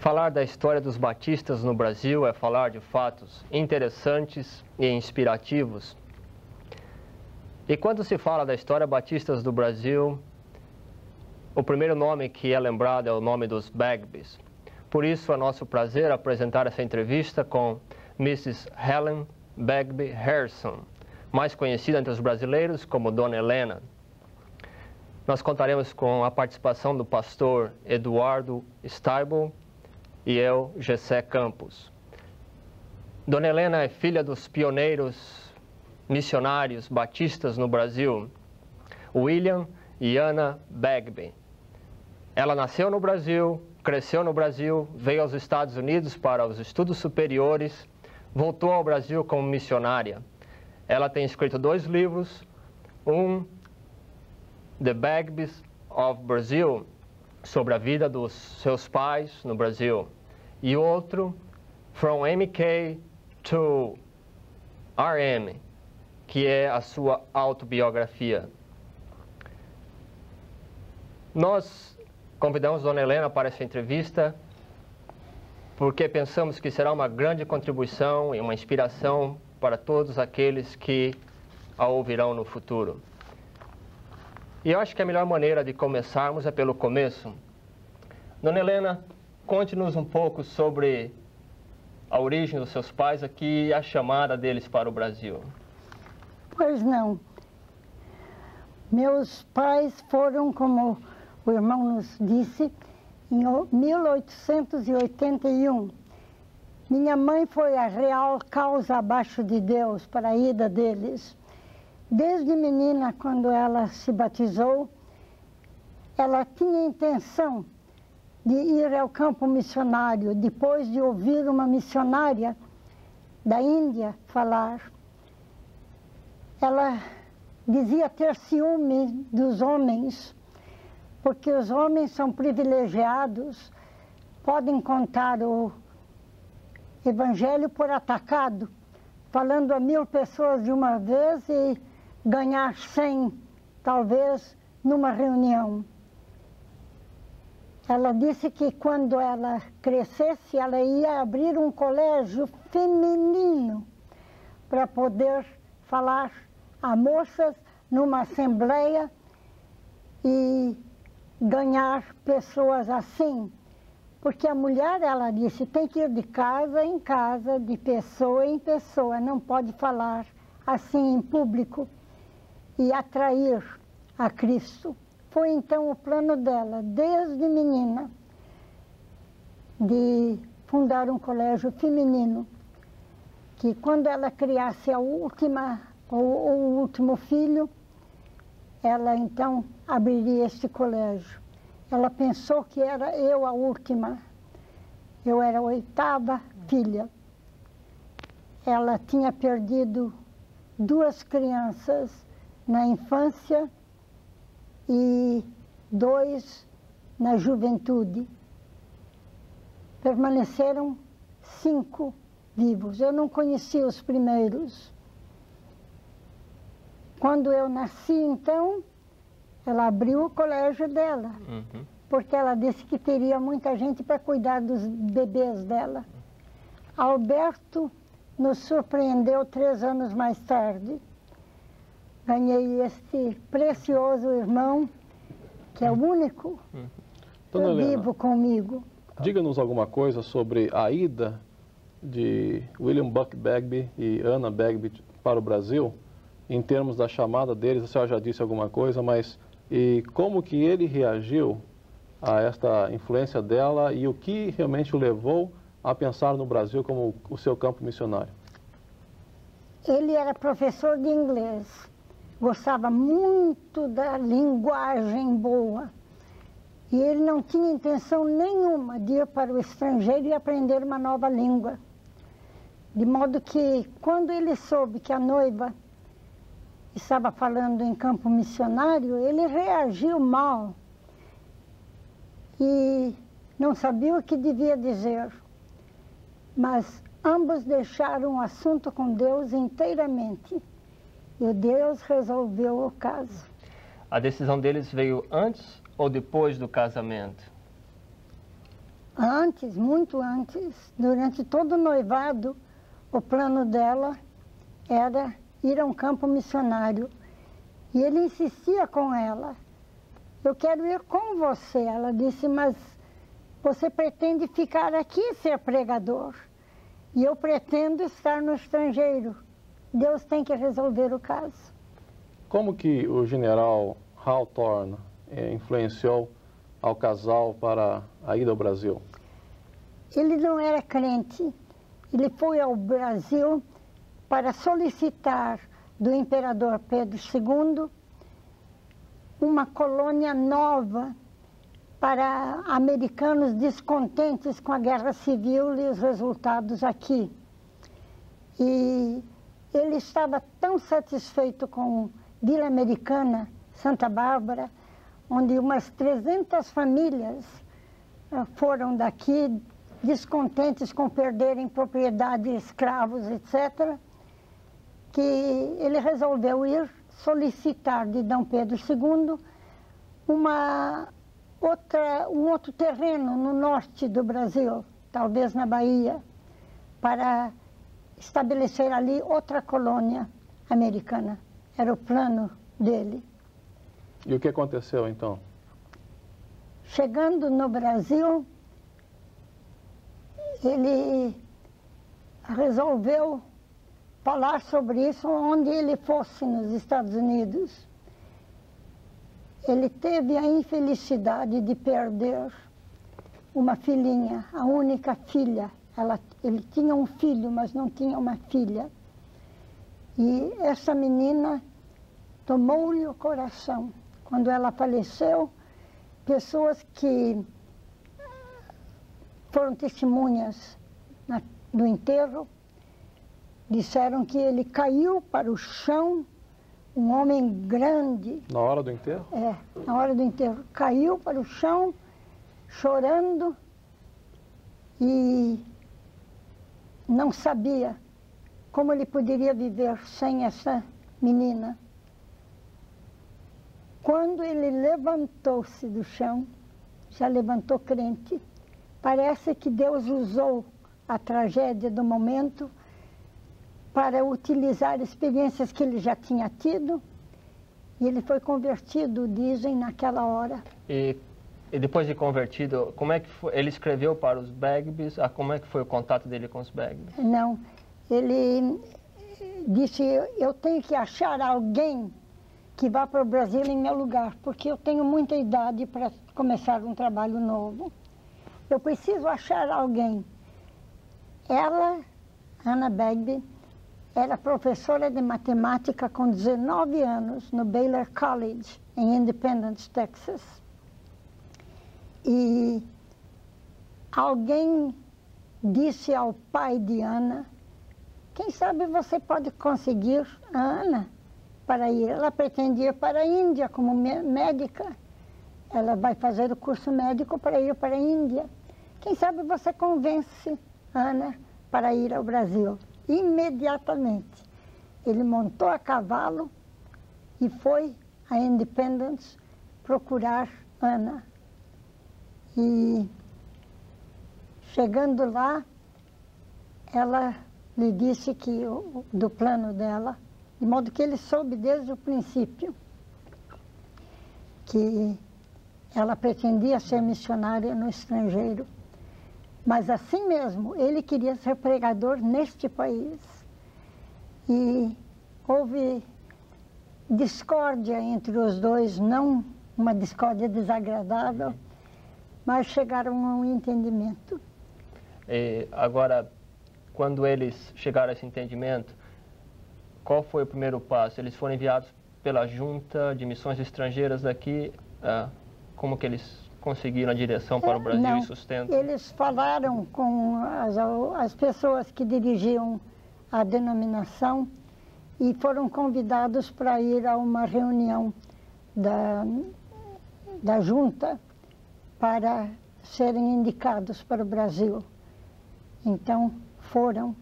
Falar da história dos batistas no Brasil é falar de fatos interessantes e inspirativos. E quando se fala da história batistas do Brasil, o primeiro nome que é lembrado é o nome dos Bagbys. Por isso é nosso prazer apresentar essa entrevista com Mrs. Helen Bagby Harrison, mais conhecida entre os brasileiros como Dona Helena. Nós contaremos com a participação do pastor Eduardo Steibel e eu, Gessé Campos. Dona Helena é filha dos pioneiros missionários batistas no Brasil, William e Anna Bagby. Ela nasceu no Brasil, cresceu no Brasil, veio aos Estados Unidos para os estudos superiores, voltou ao Brasil como missionária. Ela tem escrito 2 livros, um, The Bagbys of Brazil, sobre a vida dos seus pais no Brasil, e outro, From MK to RM, que é a sua autobiografia. Nós convidamos Dona Helena para essa entrevista porque pensamos que será uma grande contribuição e uma inspiração para todos aqueles que a ouvirão no futuro. E eu acho que a melhor maneira de começarmos é pelo começo. Dona Helena, conte-nos um pouco sobre a origem dos seus pais aqui e a chamada deles para o Brasil. Pois não. Meus pais foram, como o irmão nos disse, em 1881. Minha mãe foi a real causa abaixo de Deus para a ida deles. Desde menina, quando ela se batizou, ela tinha intenção de ir ao campo missionário, depois de ouvir uma missionária da Índia falar. Ela dizia ter ciúme dos homens, porque os homens são privilegiados, podem contar o evangelho por atacado, falando a 1000 pessoas de uma vez e ganhar 100, talvez, numa reunião. Ela disse que quando ela crescesse, ela ia abrir um colégio feminino para poder falar a moças numa assembleia e ganhar pessoas assim. Porque a mulher, ela disse, tem que ir de casa em casa, de pessoa em pessoa, não pode falar assim em público e atrair a Cristo. Foi então o plano dela, desde menina, de fundar um colégio feminino, que quando ela criasse o último filho, ela então abriria este colégio. Ela pensou que era eu a última, eu era a 8ª filha. Ela tinha perdido 2 crianças na infância e 2 na juventude. Permaneceram 5 vivos. Eu não conheci os primeiros. Quando eu nasci, então, ela abriu o colégio dela, porque ela disse que teria muita gente para cuidar dos bebês dela. Alberto nos surpreendeu 3 anos mais tarde. Ganhei este precioso irmão, que é o único vivo comigo. Diga-nos alguma coisa sobre a ida de William Buck Bagby e Anna Bagby para o Brasil, em termos da chamada deles. A senhora já disse alguma coisa, mas e como que ele reagiu a esta influência dela e o que realmente o levou a pensar no Brasil como o seu campo missionário? Ele era professor de inglês, gostava muito da linguagem boa. E ele não tinha intenção nenhuma de ir para o estrangeiro e aprender uma nova língua. De modo que, quando ele soube que a noiva estava falando em campo missionário, ele reagiu mal e não sabia o que devia dizer. Mas ambos deixaram o assunto com Deus inteiramente e Deus resolveu o caso. A decisão deles veio antes ou depois do casamento? Antes, muito antes, durante todo o noivado, o plano dela era ir a um campo missionário. E ele insistia com ela, eu quero ir com você. Ela disse, mas você pretende ficar aqui e ser pregador. E eu pretendo estar no estrangeiro. Deus tem que resolver o caso. Como que o general Hawthorne influenciou ao casal para a ida ao Brasil? Ele não era crente. Ele foi ao Brasil para solicitar do imperador Pedro II uma colônia nova para americanos descontentes com a guerra civil e os resultados aqui. E ele estava tão satisfeito com Vila Americana, Santa Bárbara, onde umas 300 famílias foram daqui, descontentes com perderem propriedade, escravos, etc., que ele resolveu ir solicitar de D. Pedro II um outro terreno no norte do Brasil, talvez na Bahia, para estabelecer ali outra colônia americana. Era o plano dele. E o que aconteceu então? Chegando no Brasil, ele resolveu falar sobre isso onde ele fosse nos Estados Unidos. Ele teve a infelicidade de perder uma filhinha, a única filha. Ele tinha um filho, mas não tinha uma filha. E essa menina tomou-lhe o coração. Quando ela faleceu, pessoas que foram testemunhas do enterro disseram que ele caiu para o chão, um homem grande. Na hora do enterro? É, na hora do enterro. Caiu para o chão, chorando, e não sabia como ele poderia viver sem essa menina. Quando ele levantou-se do chão, já levantou crente, parece que Deus usou a tragédia do momento para utilizar experiências que ele já tinha tido, e ele foi convertido, dizem, naquela hora. E depois de convertido, como é que foi? Ele escreveu para os Bagbies? Como é que foi o contato dele com os Bagbies? Não, ele disse, eu tenho que achar alguém que vá para o Brasil em meu lugar, porque eu tenho muita idade para começar um trabalho novo. Eu preciso achar alguém. Ela, Anna Bagby, era professora de matemática com 19 anos no Baylor College, em Independence, Texas. E alguém disse ao pai de Ana, quem sabe você pode conseguir a Ana para ir. Ela pretendia ir para a Índia como médica. Ela vai fazer o curso médico para ir para a Índia. Quem sabe você convence Ana para ir ao Brasil. Imediatamente, ele montou a cavalo e foi a Independence procurar Ana. E chegando lá, ela lhe disse que do plano dela, de modo que ele soube desde o princípio que ela pretendia ser missionária no estrangeiro. Mas assim mesmo, ele queria ser pregador neste país. E houve discórdia entre os dois, não uma discórdia desagradável, mas chegaram a um entendimento. E agora, quando eles chegaram a esse entendimento, qual foi o primeiro passo? Eles foram enviados pela Junta de Missões Estrangeiras daqui, como que eles conseguiram a direção para o Brasil não, e sustento? Eles falaram com as pessoas que dirigiam a denominação e foram convidados para ir a uma reunião da junta para serem indicados para o Brasil. Então foram,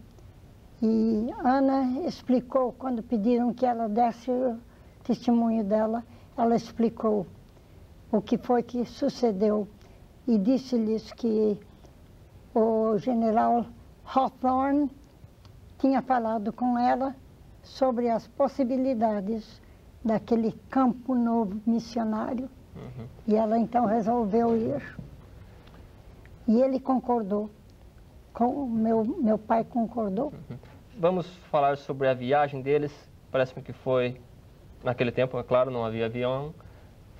e Ana explicou, quando pediram que ela desse o testemunho dela, ela explicou o que foi que sucedeu e disse-lhes que o general Hawthorne tinha falado com ela sobre as possibilidades daquele campo novo missionário. E ela então resolveu ir. E ele concordou. Meu pai concordou. Vamos falar sobre a viagem deles. Parece-me que foi, naquele tempo, é claro, não havia avião,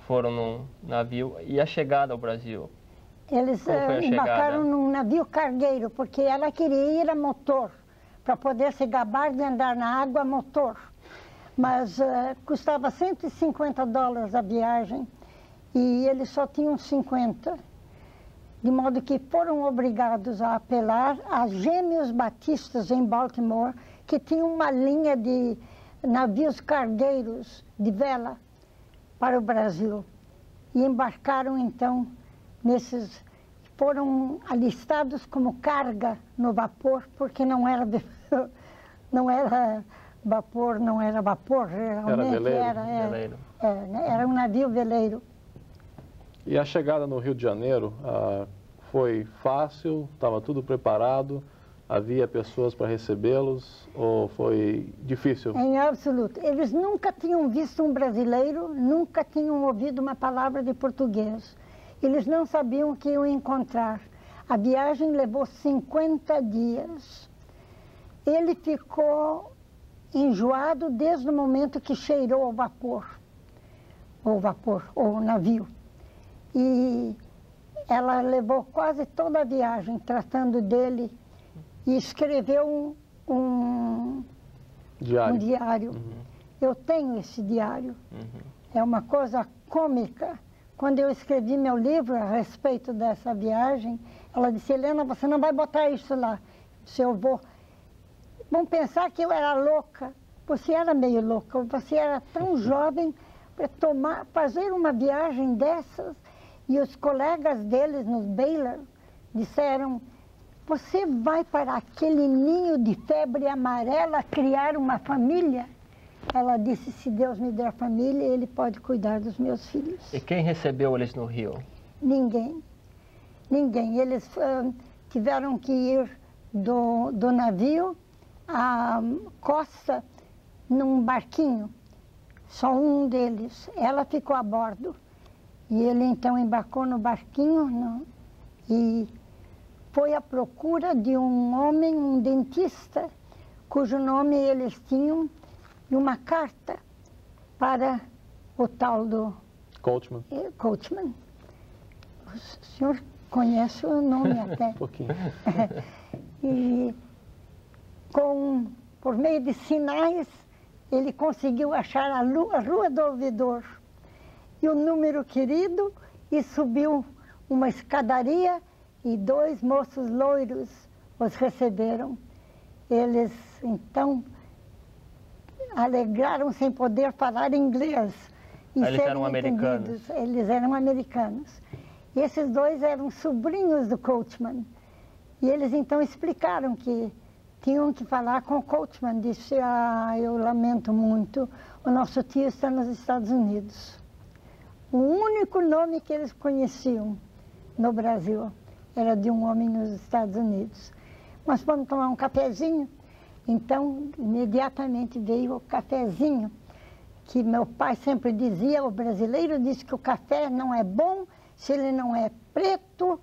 foram num navio. E a chegada ao Brasil? Eles embarcaram num navio cargueiro, porque ela queria ir a motor, para poder se gabar de andar na água a motor. Mas custava $150 a viagem e eles só tinham 50. De modo que foram obrigados a apelar a Gêmeos Batistas em Baltimore, que tinham uma linha de navios cargueiros de vela para o Brasil. E embarcaram então nesses, foram alistados como carga no vapor, porque não era vapor, realmente era um navio veleiro. E a chegada no Rio de Janeiro foi fácil? Estava tudo preparado? Havia pessoas para recebê-los ou foi difícil? Em absoluto. Eles nunca tinham visto um brasileiro, nunca tinham ouvido uma palavra de português. Eles não sabiam o que iam encontrar. A viagem levou 50 dias. Ele ficou enjoado desde o momento que cheirou o navio. E ela levou quase toda a viagem tratando dele e escreveu um diário. Eu tenho esse diário. É uma coisa cômica. Quando eu escrevi meu livro a respeito dessa viagem, ela disse: Helena, você não vai botar isso lá. Eu disse: eu vou. Vão pensar que eu era louca. Você era meio louca. Você era tão jovem para fazer uma viagem dessas. E os colegas deles nos Baylor disseram: você vai para aquele ninho de febre amarela criar uma família? Ela disse: se Deus me der família, Ele pode cuidar dos meus filhos. E quem recebeu eles no Rio? Ninguém. Ninguém. Eles tiveram que ir do navio à costa num barquinho. Só um deles. Ela ficou a bordo. E ele então embarcou no barquinho e foi à procura de um homem, um dentista, cujo nome eles tinham numa carta para o tal do Coachman. Coachman. O senhor conhece o nome até. Um pouquinho. E por meio de sinais, ele conseguiu achar a Rua do Ouvidor e o número querido, e subiu uma escadaria e 2 moços loiros os receberam. Eles, então, alegraram-se em poder falar inglês e eles serem eram americanos. Eles eram americanos. E esses 2 eram sobrinhos do Coachman. E eles, então, explicaram que tinham que falar com o Coachman. Disse: eu lamento muito, o nosso tio está nos Estados Unidos. O único nome que eles conheciam no Brasil era de um homem nos Estados Unidos. Mas vamos tomar um cafezinho? Então, imediatamente veio o cafezinho, que meu pai sempre dizia: o brasileiro diz que o café não é bom se ele não é preto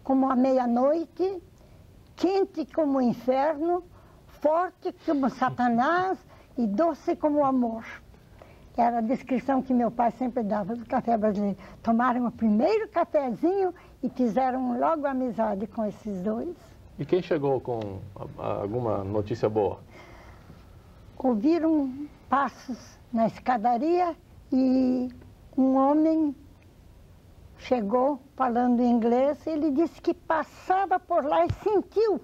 como a meia-noite, quente como o inferno, forte como Satanás e doce como o amor. Era a descrição que meu pai sempre dava do café brasileiro. Tomaram o primeiro cafezinho e fizeram logo amizade com esses 2. E quem chegou com alguma notícia boa? Ouviram passos na escadaria e um homem chegou falando inglês. Ele disse que passava por lá e sentiu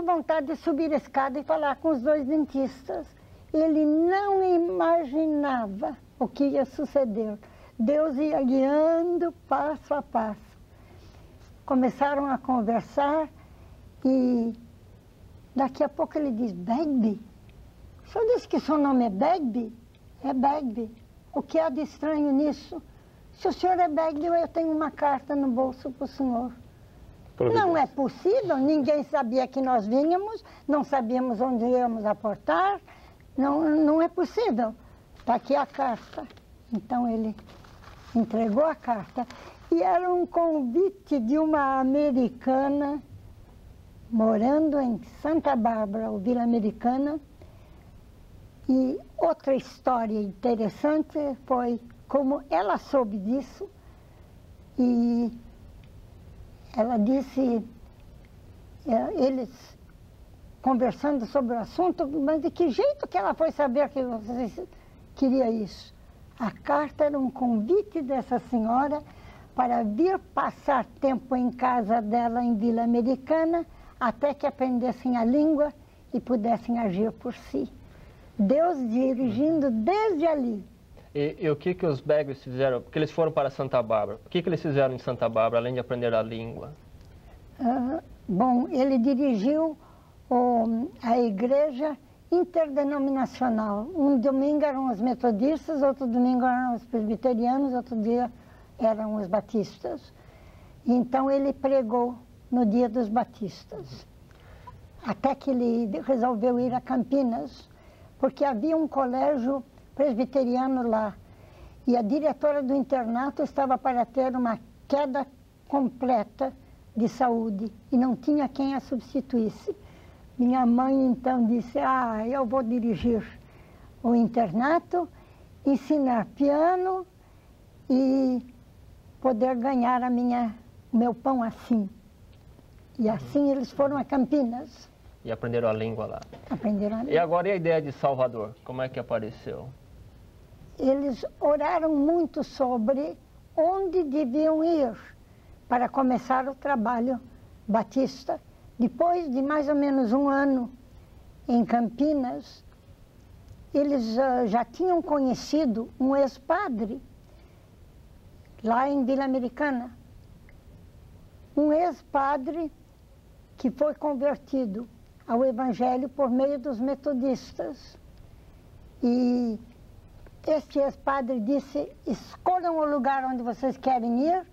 vontade de subir a escada e falar com os 2 dentistas. Ele não imaginava o que ia suceder. Deus ia guiando passo a passo. Começaram a conversar e daqui a pouco ele diz: Bagby? O senhor disse que seu nome é Bagby? É Bagby. O que há de estranho nisso? Se o senhor é Bagby, eu tenho uma carta no bolso para o senhor. Não é possível, ninguém sabia que nós vínhamos, não sabíamos onde íamos aportar, não é possível. Está aqui a carta. Então ele entregou a carta e era um convite de uma americana morando em Santa Bárbara, ou Vila Americana. E outra história interessante foi como ela soube disso e ela disse, eles conversando sobre o assunto, mas de que jeito que ela foi saber que você queria isso? A carta era um convite dessa senhora para vir passar tempo em casa dela em Vila Americana, até que aprendessem a língua e pudessem agir por si. Deus dirigindo desde ali. E o que os Bagbies fizeram? Porque eles foram para Santa Bárbara. O que eles fizeram em Santa Bárbara, além de aprender a língua? Bom, ele dirigiu a igreja interdenominacional. Um domingo eram os metodistas, outro domingo eram os presbiterianos, outro dia eram os batistas. Então ele pregou no dia dos batistas. Até que ele resolveu ir a Campinas, porque havia um colégio presbiteriano lá. E a diretora do internato estava para ter uma queda completa de saúde e não tinha quem a substituísse. Minha mãe então disse, eu vou dirigir o internato, ensinar piano e poder ganhar meu pão assim. E assim eles foram a Campinas. E aprenderam a língua lá. Aprenderam a língua. E agora e a ideia de Salvador? Como é que apareceu? Eles oraram muito sobre onde deviam ir para começar o trabalho batista. Depois de mais ou menos um ano em Campinas, eles já tinham conhecido um ex-padre lá em Vila Americana. Um ex-padre que foi convertido ao Evangelho por meio dos metodistas. E este ex-padre disse, escolham o lugar onde vocês querem ir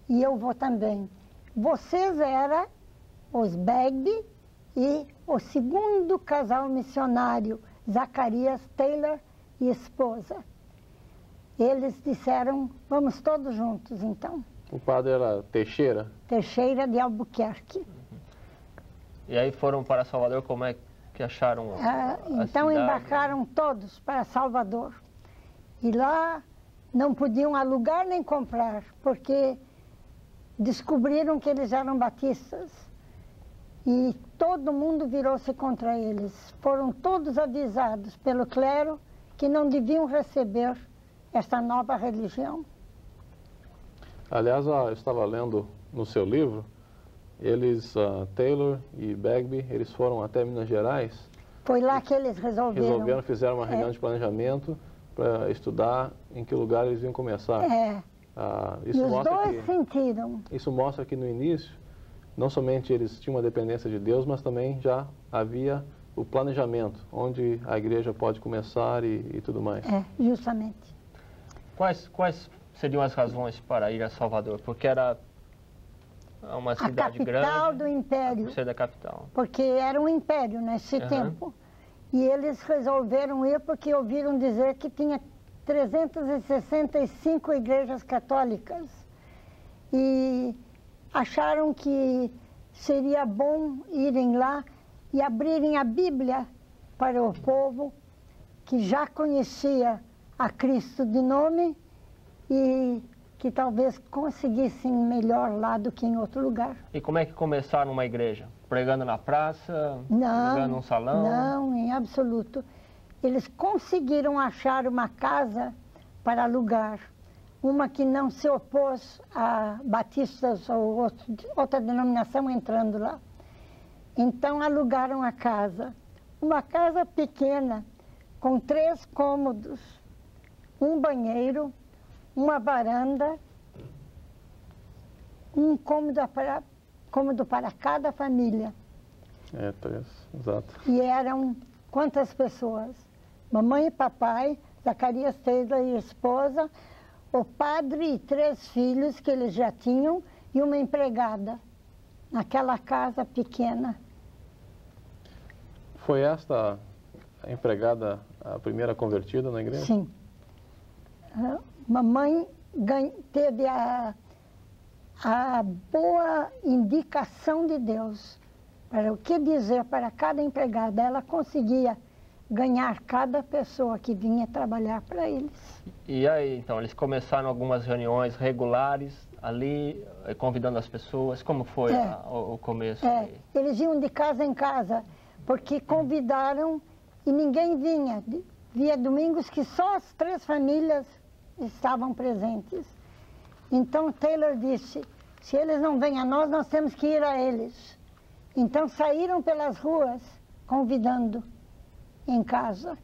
e eu vou também. Vocês eram os Bagby e o segundo casal missionário, Zacarias Taylor e esposa. Eles disseram, vamos todos juntos então. O padre era Teixeira? Teixeira de Albuquerque. E aí foram para Salvador, como é que acharam a então cidade? embarcaram todos para Salvador. E lá não podiam alugar nem comprar, porque descobriram que eles eram batistas. E todo mundo virou-se contra eles. Foram todos avisados pelo clero que não deviam receber esta nova religião. Aliás, eu estava lendo no seu livro, eles, Taylor e Bagby, eles foram até Minas Gerais. Foi lá que eles resolveram. Fizeram uma reunião de planejamento para estudar em que lugar eles iam começar. E os dois sentiram. Isso mostra que no início, não somente eles tinham uma dependência de Deus, mas também já havia o planejamento, onde a igreja pode começar e tudo mais. Justamente. Quais seriam as razões para ir a Salvador? Porque era uma cidade grande. A capital do império. Por ser da capital. Porque era um império nesse tempo. E eles resolveram ir porque ouviram dizer que tinha 365 igrejas católicas. E acharam que seria bom irem lá e abrirem a Bíblia para o povo que já conhecia a Cristo de nome e que talvez conseguissem melhor lá do que em outro lugar. E como é que começaram uma igreja? Pregando na praça? Pregando num salão? Não, em absoluto. Eles conseguiram achar uma casa para alugar. Uma que não se opôs a batistas ou outra denominação entrando lá. Então alugaram a casa. Uma casa pequena, com 3 cômodos, um banheiro, uma varanda, um cômodo para cada família. 3, exato. E eram quantas pessoas? Mamãe e papai, Zacarias Taylor e esposa, o padre e 3 filhos que eles já tinham e uma empregada. naquela casa pequena. Foi esta a empregada a primeira convertida na igreja? Sim. Mamãe teve a boa indicação de Deus para o que dizer para cada empregada. Ela conseguia ganhar cada pessoa que vinha trabalhar para eles. E aí, então, eles começaram algumas reuniões regulares ali, convidando as pessoas. Como foi o começo? Eles iam de casa em casa, porque convidaram e ninguém vinha. Via domingos que só as 3 famílias estavam presentes. Então Taylor disse, se eles não vêm a nós, nós temos que ir a eles. Então saíram pelas ruas convidando em casa.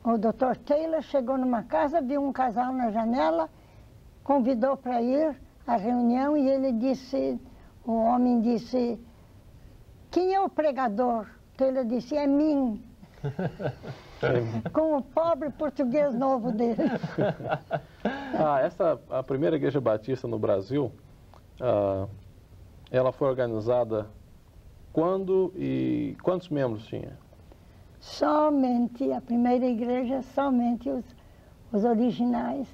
O Dr. Taylor chegou numa casa, viu um casal na janela, convidou para ir à reunião e ele disse, o homem disse, quem é o pregador? Taylor disse, é mim. Com o pobre português novo dele. A primeira igreja batista no Brasil, ela foi organizada quando e quantos membros tinha? Somente, a primeira igreja, somente os originais.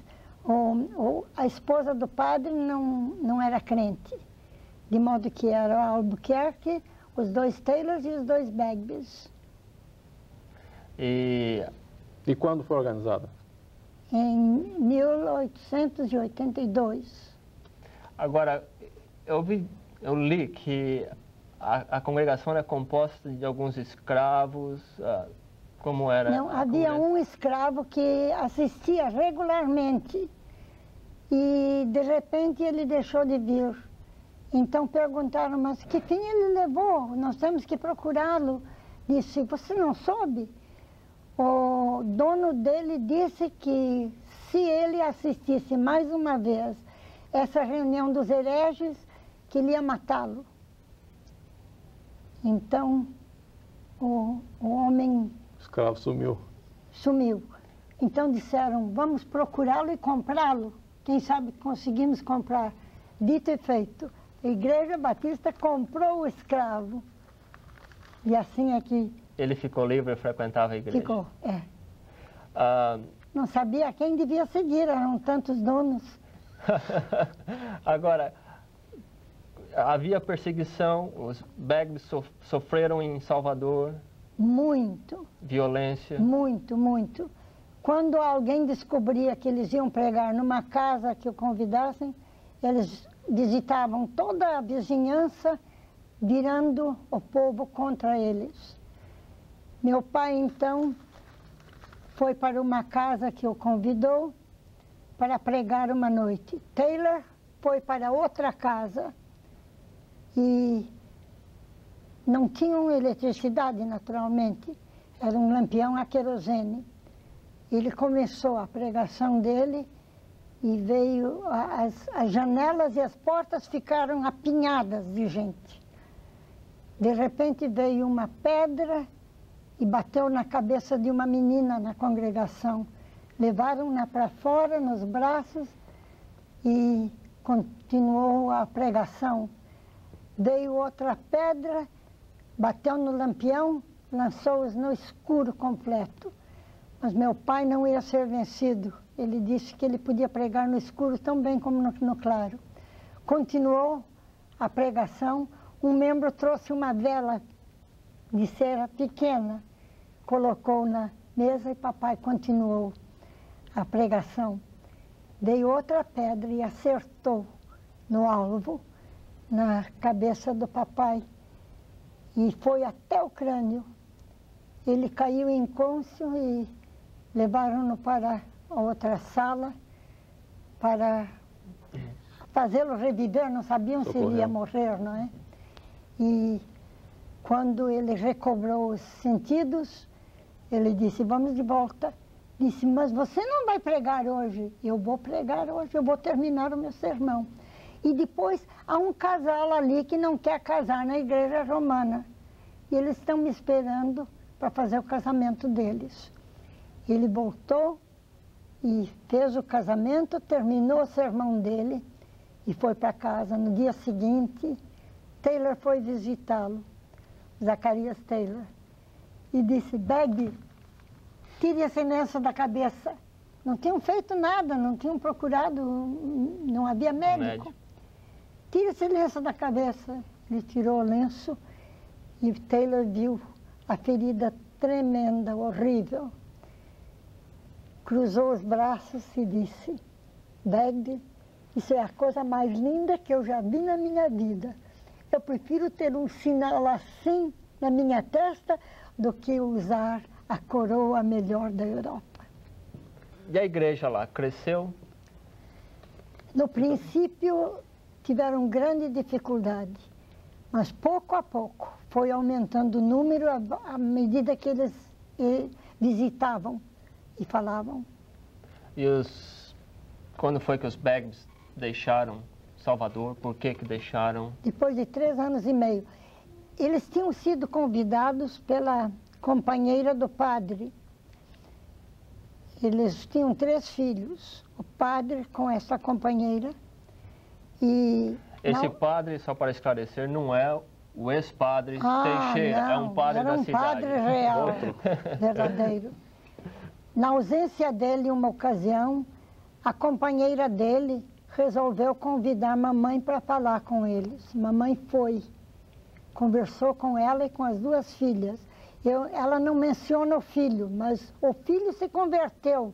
A esposa do padre não era crente, de modo que era o Albuquerque, os 2 Taylors e os 2 Bagbys. E quando foi organizada? Em 1882. Agora, eu li que a congregação era composta de alguns escravos. Como era? Não, havia um escravo que assistia regularmente e de repente ele deixou de vir. Então perguntaram, mas que fim ele levou? Nós temos que procurá-lo. Disse, você não soube? O dono dele disse que se ele assistisse mais uma vez essa reunião dos hereges, que ele ia matá-lo. Então, o homem... O escravo sumiu. Sumiu. Então disseram, vamos procurá-lo e comprá-lo. Quem sabe conseguimos comprar. Dito e feito. A Igreja Batista comprou o escravo. E assim é que... Ele ficou livre e frequentava a igreja? Ficou, Não sabia quem devia seguir, eram tantos donos. Agora, havia perseguição, os Bagbys sofreram em Salvador? Muito. Violência? Muito, muito. Quando alguém descobria que eles iam pregar numa casa que o convidassem, eles visitavam toda a vizinhança, virando o povo contra eles. Meu pai, então, foi para uma casa que o convidou para pregar uma noite. Taylor foi para outra casa e não tinham eletricidade, naturalmente. Era um lampião a querosene. Ele começou a pregação dele e veio, as janelas e as portas ficaram apinhadas de gente. De repente veio uma pedra e bateu na cabeça de uma menina na congregação. Levaram-na para fora nos braços e continuou a pregação. Veio outra pedra, bateu no lampião, lançou-os no escuro completo. Mas meu pai não ia ser vencido. Ele disse que ele podia pregar no escuro tão bem como no claro. Continuou a pregação. Um membro trouxe uma vela de cera pequena, colocou na mesa e papai continuou a pregação. Veio outra pedra e acertou no alvo, na cabeça do papai, e foi até o crânio. Ele caiu incônscio e levaram-no para a outra sala para fazê-lo reviver, não sabiam se ele ia morrer, não é? E quando ele recobrou os sentidos, ele disse, vamos de volta. Disse, mas você não vai pregar hoje? Eu vou pregar hoje, eu vou terminar o meu sermão. E depois há um casal ali que não quer casar na igreja romana. E eles estão me esperando para fazer o casamento deles. Ele voltou e fez o casamento, terminou o sermão dele e foi para casa. No dia seguinte, Taylor foi visitá-lo, Zacarias Taylor, e disse: Bagby, tire esse lenço da cabeça. Não tinham feito nada, não tinham procurado, não havia médico. Tire esse lenço da cabeça. Ele tirou o lenço e Taylor viu a ferida tremenda, horrível. Cruzou os braços e disse: Bagby, isso é a coisa mais linda que eu já vi na minha vida. Eu prefiro ter um sinal assim na minha testa do que usar a coroa melhor da Europa. E a igreja lá, cresceu? No princípio, tiveram grande dificuldade, mas pouco a pouco foi aumentando o número à medida que eles visitavam e falavam. E quando foi que os Bagbys deixaram Salvador? Por que deixaram? Depois de 3 anos e meio. Eles tinham sido convidados pela companheira do padre. Eles tinham 3 filhos, o padre com essa companheira. E esse padre, só para esclarecer, não é o ex-padre Teixeira, não, é um padre da cidade. Era um padre real, verdadeiro. Na ausência dele, uma ocasião, a companheira dele resolveu convidar a mamãe para falar com eles. Mamãe foi, conversou com ela e com as 2 filhas. Ela não menciona o filho, mas o filho se converteu.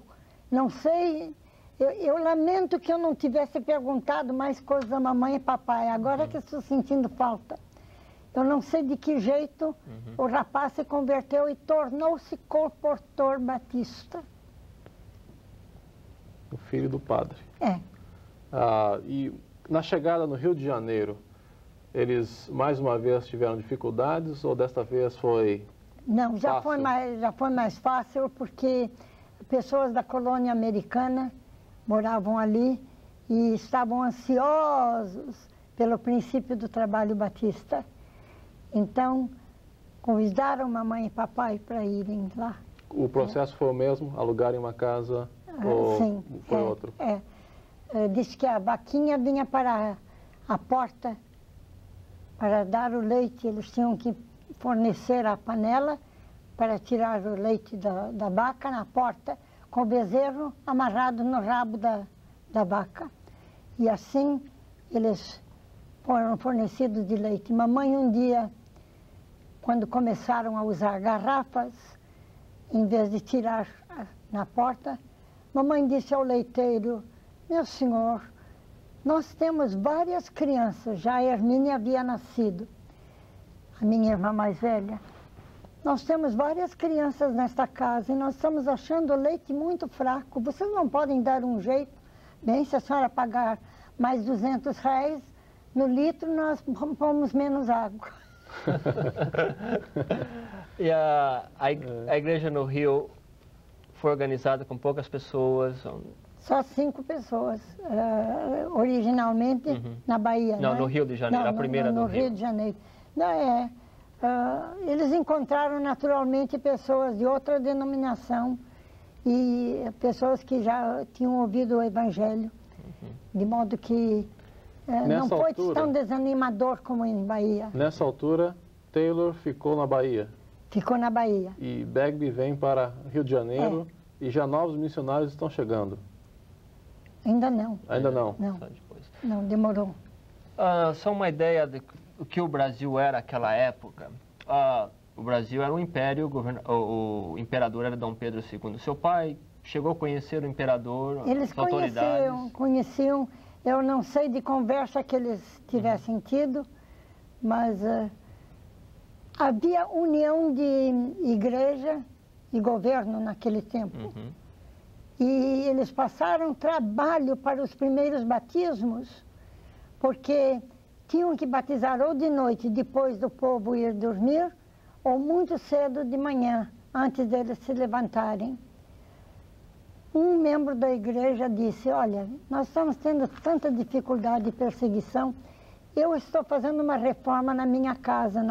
Não sei, eu lamento que eu não tivesse perguntado mais coisas da mamãe e papai, agora que estou sentindo falta. Eu não sei de que jeito o rapaz se converteu e tornou-se comportor batista. O filho do padre. É. E na chegada no Rio de Janeiro, eles mais uma vez tiveram dificuldades ou desta vez foi... Não, já foi mais fácil porque pessoas da colônia americana moravam ali e estavam ansiosos pelo princípio do trabalho batista. Então, convidaram mamãe e papai para irem lá. O processo foi o mesmo? Alugarem uma casa ou sim, foi outro? Disse que a vaquinha vinha para a porta para dar o leite. Eles tinham que fornecer a panela para tirar o leite da vaca na porta, com o bezerro amarrado no rabo da vaca. E assim eles foram fornecidos de leite. Mamãe, um dia, quando começaram a usar garrafas, em vez de tirar na porta, mamãe disse ao leiteiro: meu senhor, nós temos várias crianças, já a Hermínia havia nascido, a minha irmã mais velha. Nós temos várias crianças nesta casa e nós estamos achando o leite muito fraco. Vocês não podem dar um jeito? Bem, se a senhora pagar mais R$200 no litro, nós pomos menos água. E a igreja no Rio foi organizada com poucas pessoas? Só 5 pessoas, originalmente na Bahia. Não, no Rio de Janeiro, a primeira no Rio de Janeiro. Não, eles encontraram naturalmente pessoas de outra denominação e pessoas que já tinham ouvido o Evangelho, de modo que não foi tão desanimador como em Bahia. Nessa altura, Taylor ficou na Bahia. Ficou na Bahia. E Bagby vem para Rio de Janeiro e já novos missionários estão chegando. Ainda não. Ainda não? Não, não, demorou. Só uma ideia do que o Brasil era naquela época. O Brasil era um império, o imperador era Dom Pedro II. Seu pai chegou a conhecer o imperador, eles as autoridades? Conheciam. Eu não sei de conversa que eles tivessem tido, mas havia união de igreja e governo naquele tempo. E eles passaram trabalho para os primeiros batismos, porque tinham que batizar ou de noite, depois do povo ir dormir, ou muito cedo de manhã, antes deles se levantarem. Um membro da igreja disse: olha, nós estamos tendo tanta dificuldade e perseguição, eu estou fazendo uma reforma na minha casa,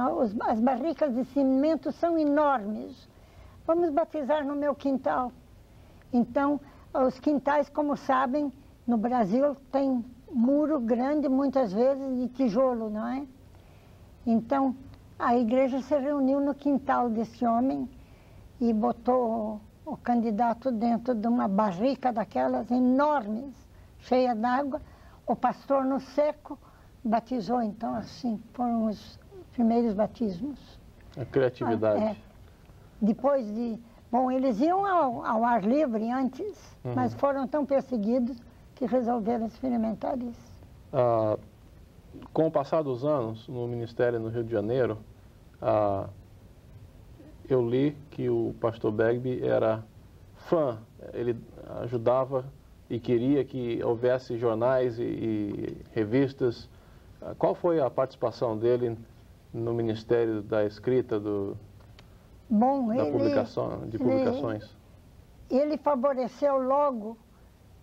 as barricas de cimento são enormes, vamos batizar no meu quintal. Então, os quintais, como sabem, no Brasil tem muro grande, muitas vezes de tijolo, não é? Então, a igreja se reuniu no quintal desse homem e botou o candidato dentro de uma barrica daquelas enormes, cheia d'água. O pastor no seco batizou, então, assim, foram os primeiros batismos. A criatividade. Depois de... Bom, eles iam ao ar livre antes, mas foram tão perseguidos que resolveram experimentar isso. Com o passar dos anos, no Ministério no Rio de Janeiro, eu li que o pastor Bagby era fã, ele ajudava e queria que houvesse jornais e revistas. Qual foi a participação dele no Ministério da Escrita, publicações? Ele favoreceu logo,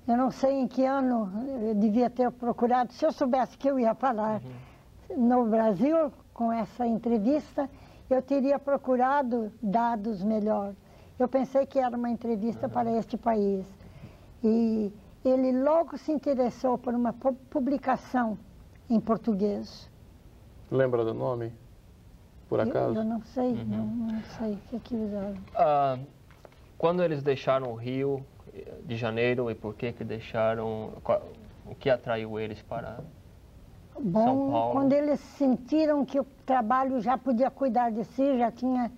eu não sei em que ano eu devia ter procurado, se eu soubesse que eu ia falar no Brasil com essa entrevista, eu teria procurado dados melhor. Eu pensei que era uma entrevista para este país. E ele logo se interessou por uma publicação em português. Lembra do nome, por acaso? Eu não sei, não sei o que usaram. Quando eles deixaram o Rio de Janeiro e por que deixaram, o que atraiu eles para São Paulo? Quando eles sentiram que o trabalho já podia cuidar de si, já tinha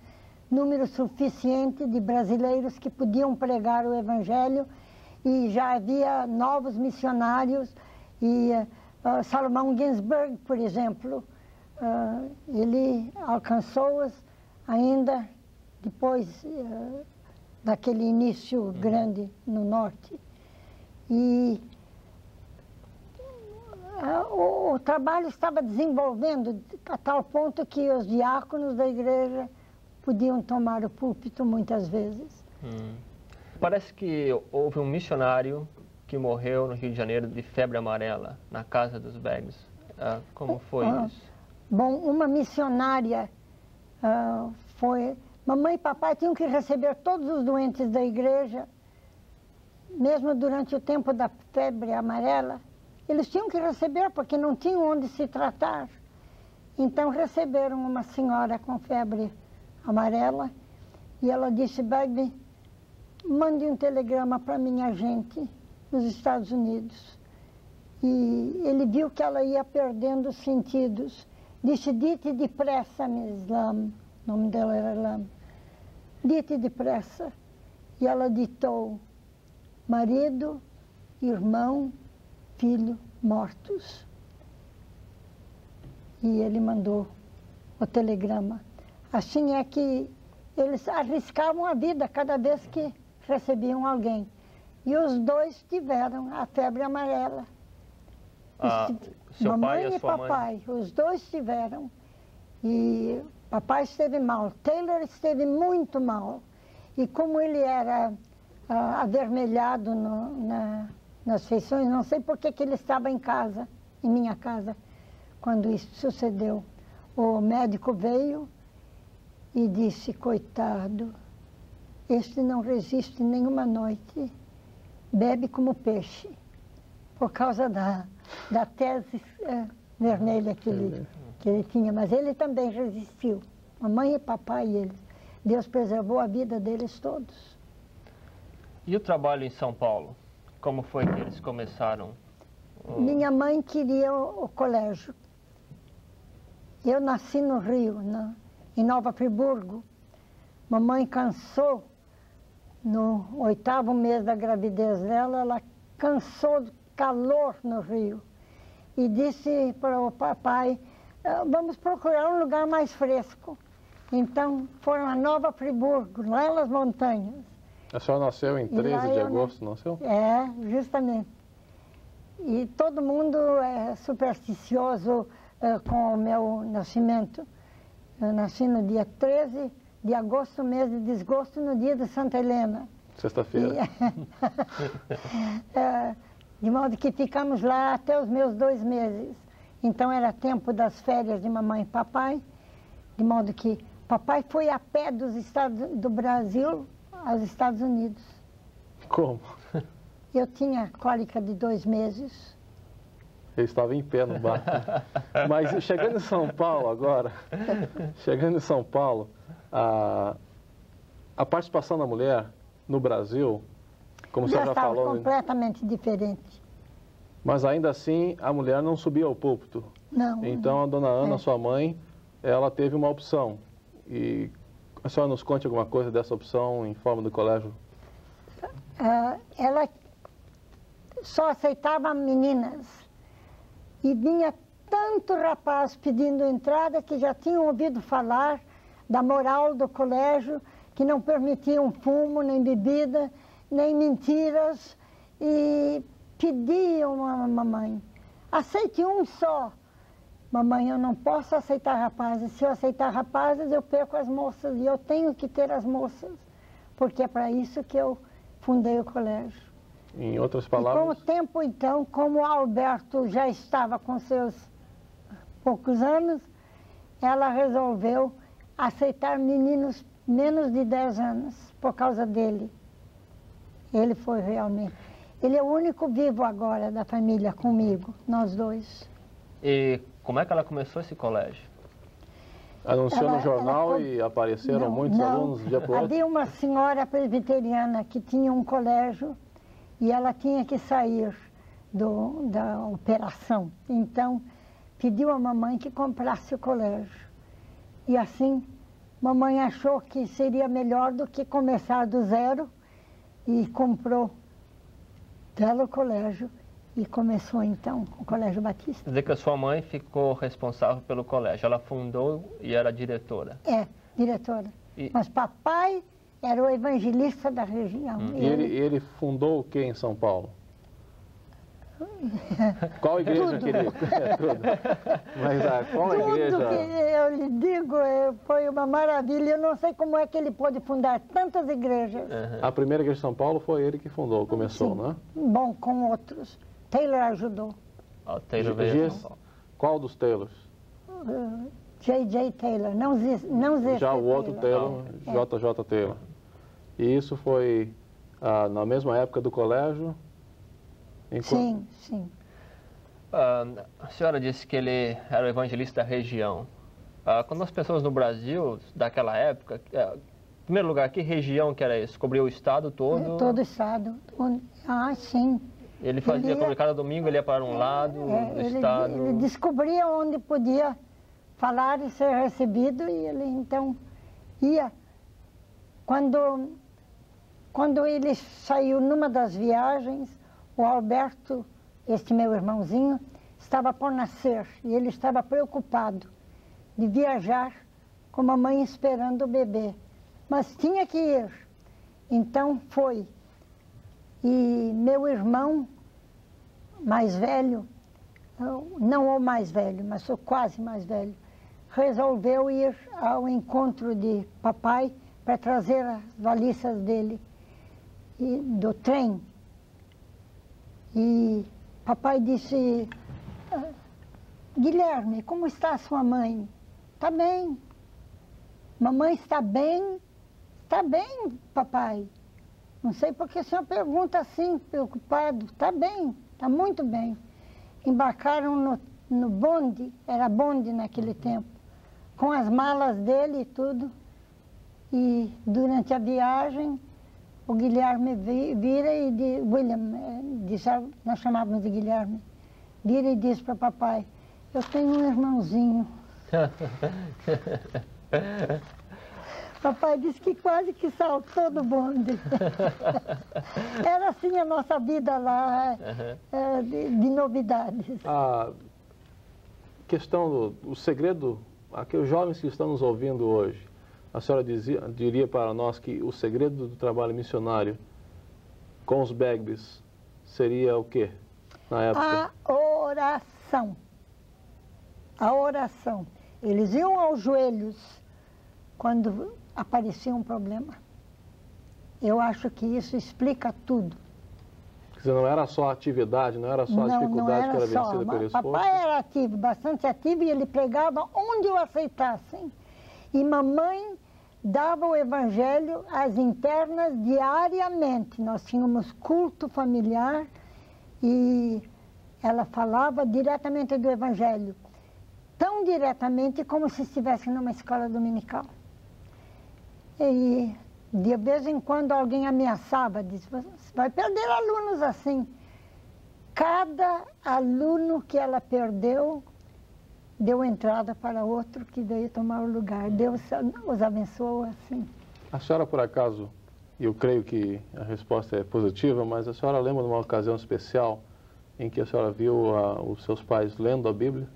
número suficiente de brasileiros que podiam pregar o Evangelho e já havia novos missionários e Salomão Ginsberg, por exemplo, ele alcançou-os ainda depois daquele início grande no norte. E o trabalho estava desenvolvendo a tal ponto que os diáconos da igreja podiam tomar o púlpito muitas vezes. Parece que houve um missionário que morreu no Rio de Janeiro de febre amarela, na casa dos Bagby. Como foi isso? Bom, uma missionária foi... Mamãe e papai tinham que receber todos os doentes da igreja, mesmo durante o tempo da febre amarela. Eles tinham que receber porque não tinham onde se tratar. Então receberam uma senhora com febre amarela e ela disse: Bagby, mande um telegrama para minha gente nos Estados Unidos. E ele viu que ela ia perdendo os sentidos. Disse: dite depressa, Miss Lam. O nome dela era Lam. Dite depressa. E ela ditou: marido, irmão, filho mortos. E ele mandou o telegrama. Assim é que eles arriscavam a vida cada vez que recebiam alguém. E os dois tiveram a febre amarela. Seu mamãe pai e sua papai, os dois tiveram. E papai esteve mal, Taylor esteve muito mal. E como ele era avermelhado nas feições, não sei por que ele estava em casa, em minha casa, quando isso sucedeu. O médico veio e disse: coitado, este não resiste nenhuma noite, bebe como peixe, por causa da tese vermelha que ele tinha. Mas ele também resistiu, mamãe e papai e ele. Deus preservou a vida deles todos. E o trabalho em São Paulo? Como foi que eles começaram? Minha mãe queria o colégio. Eu nasci no Rio, em Nova Friburgo. Mamãe cansou, no 8º mês da gravidez dela, ela cansou do calor no Rio. E disse para o papai: vamos procurar um lugar mais fresco. Então foram a Nova Friburgo, lá nas montanhas. A senhora nasceu em 13 de agosto, nasceu? É, justamente. E todo mundo é supersticioso com o meu nascimento. Eu nasci no dia 13 de agosto, mês de desgosto, no dia de Santa Helena. Sexta-feira. De modo que ficamos lá até os meus 2 meses. Então era tempo das férias de mamãe e papai, de modo que papai foi a pé do Brasil aos Estados Unidos. Como? Eu tinha cólica de 2 meses. Ele estava em pé no barco. Mas chegando em São Paulo agora, chegando em São Paulo, a participação da mulher no Brasil, como você já falou... Já estava completamente diferente. Mas ainda assim, a mulher não subia ao púlpito. Não. Então, a dona Ana, sua mãe, ela teve uma opção. E a senhora nos conte alguma coisa dessa opção em forma do colégio? Ela só aceitava meninas. E vinha tanto rapaz pedindo entrada que já tinham ouvido falar da moral do colégio, que não permitiam fumo, nem bebida, nem mentiras, e pediam a mamãe, aceite um só. Mamãe, eu não posso aceitar rapazes, se eu aceitar rapazes eu perco as moças, e eu tenho que ter as moças, porque é para isso que eu fundei o colégio. Em outras palavras... E com o tempo, então, como o Alberto já estava com seus poucos anos, ela resolveu aceitar meninos menos de 10 anos, por causa dele. Ele foi realmente... Ele é o único vivo agora da família comigo, nós dois. E como é que ela começou esse colégio? Anunciou no jornal e apareceram muitos alunos de dia por outro? Havia uma senhora presbiteriana que tinha um colégio e ela tinha que sair da operação. Então, pediu à mamãe que comprasse o colégio. E assim, mamãe achou que seria melhor do que começar do zero e comprou dela o colégio e começou então o Colégio Batista. Quer dizer que a sua mãe ficou responsável pelo colégio, ela fundou e era diretora? É, diretora. Mas papai era o evangelista da região. E ele fundou o que em São Paulo? Qual igreja que ele... tudo. Mas qual igreja? Tudo que eu lhe digo foi uma maravilha. Eu não sei como é que ele pôde fundar tantas igrejas. A primeira igreja de São Paulo foi ele que fundou, começou, Sim. Né? Bom, com outros. Taylor ajudou. Taylor veio a São Paulo. Qual dos Taylors? J.J. Taylor, não Z. Já o outro Taylor, J.J. Taylor. E isso foi na mesma época do colégio? Sim, sim. A senhora disse que ele era o evangelista da região. Quando as pessoas no Brasil, daquela época, em primeiro lugar, que região que era isso? Cobriu o estado todo? Todo o estado. Sim. Ele fazia, como cada domingo, ele ia para um lado do estado? Ele descobria onde podia falar e ser recebido, e ele então ia. Quando ele saiu numa das viagens, o Alberto, este meu irmãozinho, estava por nascer e ele estava preocupado de viajar com a mãe esperando o bebê. Mas tinha que ir. Então foi. E meu irmão mais velho, não o mais velho, mas o quase mais velho, resolveu ir ao encontro de papai para trazer as valixas dele do trem. E papai disse, Guilherme, como está a sua mãe? Está bem. Mamãe está bem? Está bem, papai. Não sei porque o senhor pergunta assim, preocupado. Está bem, está muito bem. Embarcaram no bonde, era bonde naquele tempo, com as malas dele e tudo. E durante a viagem, o Guilherme vira e diz, nós chamávamos de Guilherme, vira e diz para papai, eu tenho um irmãozinho. Papai disse que quase que saltou do bonde. Era assim a nossa vida lá, de novidades. A questão o segredo, aqueles jovens que estão nos ouvindo hoje, a senhora diria para nós que o segredo do trabalho missionário com os Bagbies seria o quê, na época? A oração. A oração. Eles iam aos joelhos quando aparecia um problema. Eu acho que isso explica tudo. Quer dizer, não era só a atividade, não era só a dificuldade que era vencida pelo esforço? Papai era ativo, bastante ativo, e ele pregava onde o aceitassem. E mamãe dava o evangelho às internas diariamente. Nós tínhamos culto familiar e ela falava diretamente do Evangelho, tão diretamente como se estivesse numa escola dominical. E de vez em quando alguém ameaçava, disse, você vai perder alunos assim. Cada aluno que ela perdeu, deu entrada para outro que veio tomar o lugar. Deus os abençoou assim. A senhora, por acaso, e eu creio que a resposta é positiva, mas a senhora lembra de uma ocasião especial em que a senhora viu os seus pais lendo a Bíblia?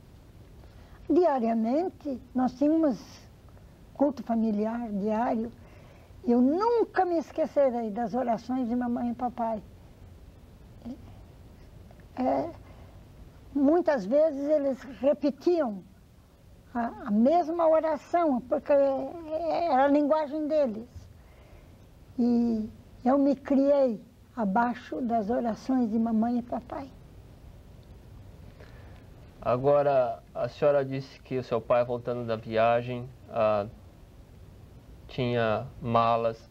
Diariamente, nós tínhamos culto familiar diário. Eu nunca me esquecerei das orações de mamãe e papai. Muitas vezes eles repetiam a mesma oração, porque era a linguagem deles. E eu me criei abaixo das orações de mamãe e papai. Agora, a senhora disse que o seu pai, voltando da viagem, tinha malas.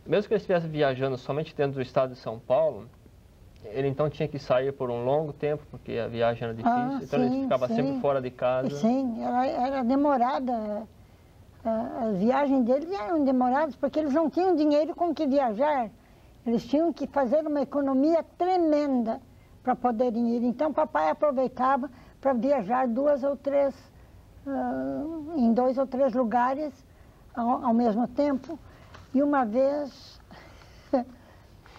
Mesmo que ele estivesse viajando somente dentro do estado de São Paulo, ele então tinha que sair por um longo tempo, porque a viagem era difícil, então sim, ele ficava sim. sempre fora de casa. Sim, era demorada. As viagens deles eram demoradas, porque eles não tinham dinheiro com que viajar. Eles tinham que fazer uma economia tremenda para poderem ir. Então, papai aproveitava para viajar em 2 ou 3 lugares ao mesmo tempo. E uma vez,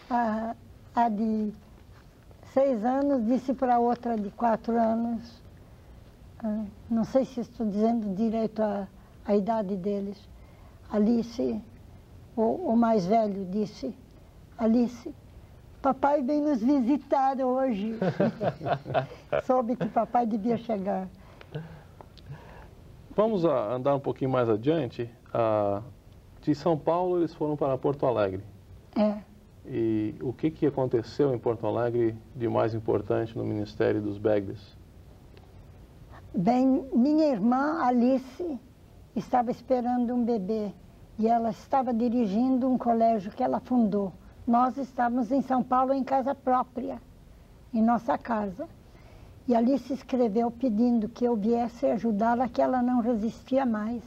a de 6 anos disse para a outra de 4 anos, não sei se estou dizendo direito a idade deles, Alice, o mais velho disse, Alice, papai vem nos visitar hoje. Soube que papai devia chegar. Vamos andar um pouquinho mais adiante. De São Paulo eles foram para Porto Alegre. E o que aconteceu em Porto Alegre de mais importante no Ministério dos Bagby's? Bem, minha irmã Alice estava esperando um bebê e ela estava dirigindo um colégio que ela fundou. Nós estávamos em São Paulo em casa própria, em nossa casa. E Alice escreveu pedindo que eu viesse ajudá-la, que ela não resistia mais.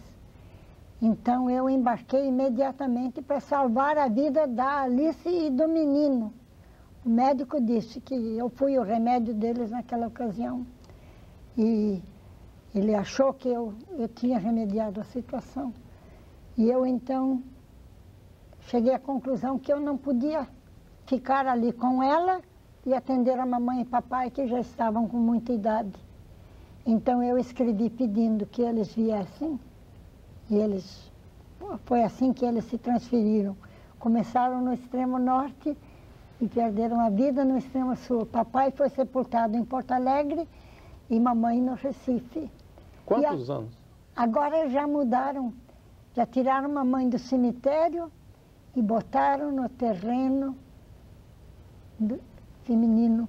Então eu embarquei imediatamente para salvar a vida da Alice e do menino. O médico disse que eu fui o remédio deles naquela ocasião. E ele achou que eu tinha remediado a situação. E eu então cheguei à conclusão que eu não podia ficar ali com ela e atender a mamãe e papai que já estavam com muita idade. Então eu escrevi pedindo que eles viessem. E foi assim que eles se transferiram. Começaram no extremo norte e perderam a vida no extremo sul. Papai foi sepultado em Porto Alegre e mamãe no Recife. Quantos anos? Agora já mudaram, já tiraram mamãe do cemitério e botaram no terreno feminino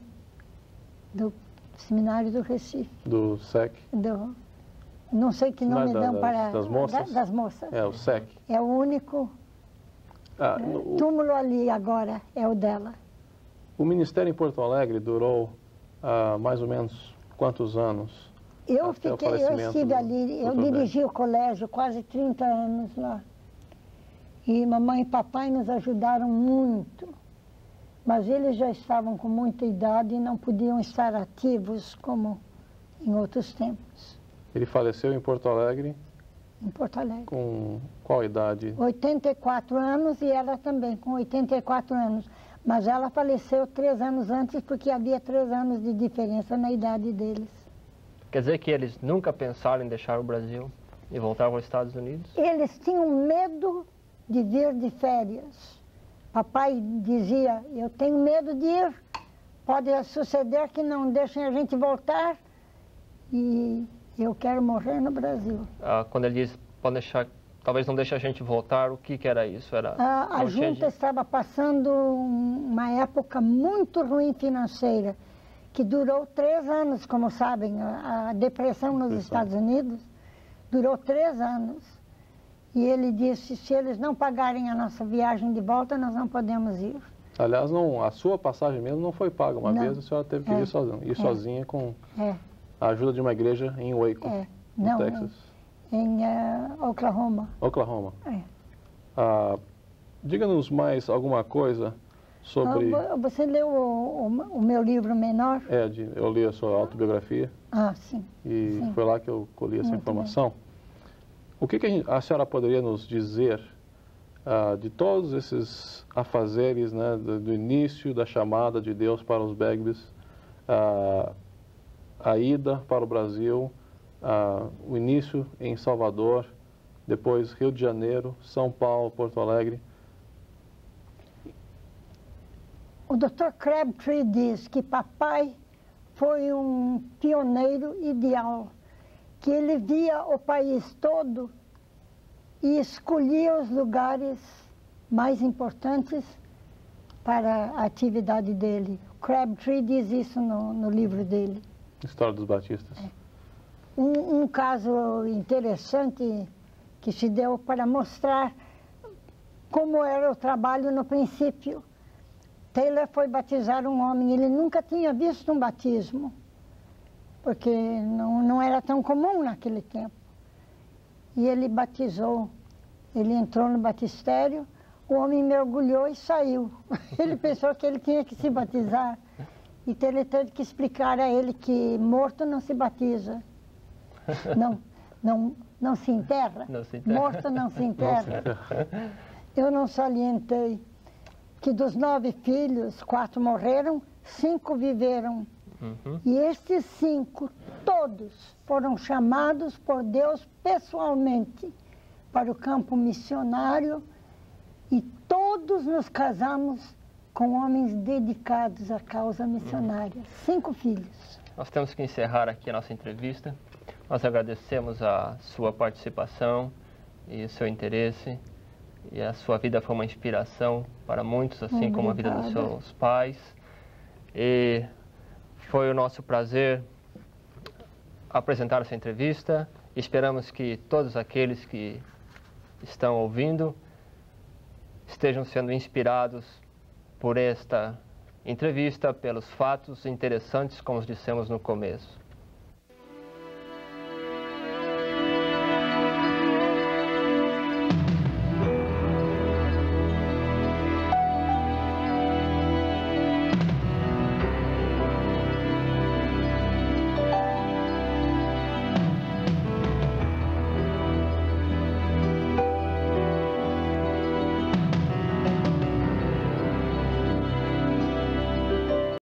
do Seminário do Recife. Do SEC? Não sei que nome dão para... Das moças? Das moças. É, o SEC. É o único túmulo ali agora, é o dela. O Ministério em Porto Alegre durou mais ou menos quantos anos? Eu estive ali, eu dirigi o colégio quase 30 anos lá. E mamãe e papai nos ajudaram muito. Mas eles já estavam com muita idade e não podiam estar ativos como em outros tempos. Ele faleceu em Porto Alegre? Em Porto Alegre. Com qual idade? 84 anos e ela também, com 84 anos. Mas ela faleceu 3 anos antes porque havia 3 anos de diferença na idade deles. Quer dizer que eles nunca pensaram em deixar o Brasil e voltar aos Estados Unidos? Eles tinham medo de vir de férias. Papai dizia, eu tenho medo de ir, pode suceder que não deixem a gente voltar e eu quero morrer no Brasil. Quando ele diz, pode deixar, talvez não deixe a gente voltar, o que era isso? A junta estava passando uma época muito ruim financeira, que durou 3 anos, como sabem, a depressão nos Estados Unidos durou 3 anos. E ele disse, se eles não pagarem a nossa viagem de volta, nós não podemos ir. Aliás, não, a sua passagem mesmo não foi paga. Uma Não. vez a senhora teve que ir sozinha com É, a ajuda de uma igreja em Waco, no não, Texas. em Oklahoma. Oklahoma. É. Diga-nos mais alguma coisa sobre... Você leu o meu livro menor? eu li a sua autobiografia Ah, sim. e Sim. foi lá que eu colhi essa Muito informação. O que a senhora poderia nos dizer de todos esses afazeres, né, do início da chamada de Deus para os Bagbies, a ida para o Brasil, o início em Salvador, depois Rio de Janeiro, São Paulo, Porto Alegre? O Dr. Crabtree diz que papai foi um pioneiro ideal, que ele via o país todo e escolhia os lugares mais importantes para a atividade dele. Crabtree diz isso no livro dele. História dos Batistas. Um caso interessante que se deu para mostrar como era o trabalho no princípio. Taylor foi batizar um homem, ele nunca tinha visto um batismo, porque não era tão comum naquele tempo. E ele batizou, ele entrou no batistério, o homem mergulhou e saiu. Ele pensou que ele tinha que se batizar. Então ele teve que explicar a ele que morto não se batiza. Não se enterra. Não se enterra. Morto não se enterra. Eu não salientei que dos 9 filhos, 4 morreram, 5 viveram. Uhum. E estes 5, todos, foram chamados por Deus pessoalmente para o campo missionário e todos nos casamos com homens dedicados à causa missionária. 5 filhos. Nós temos que encerrar aqui a nossa entrevista. Nós agradecemos a sua participação e o seu interesse. E a sua vida foi uma inspiração para muitos, assim como a vida dos seus pais. E foi o nosso prazer apresentar essa entrevista. Esperamos que todos aqueles que estão ouvindo estejam sendo inspirados por esta entrevista, pelos fatos interessantes, como dissemos no começo.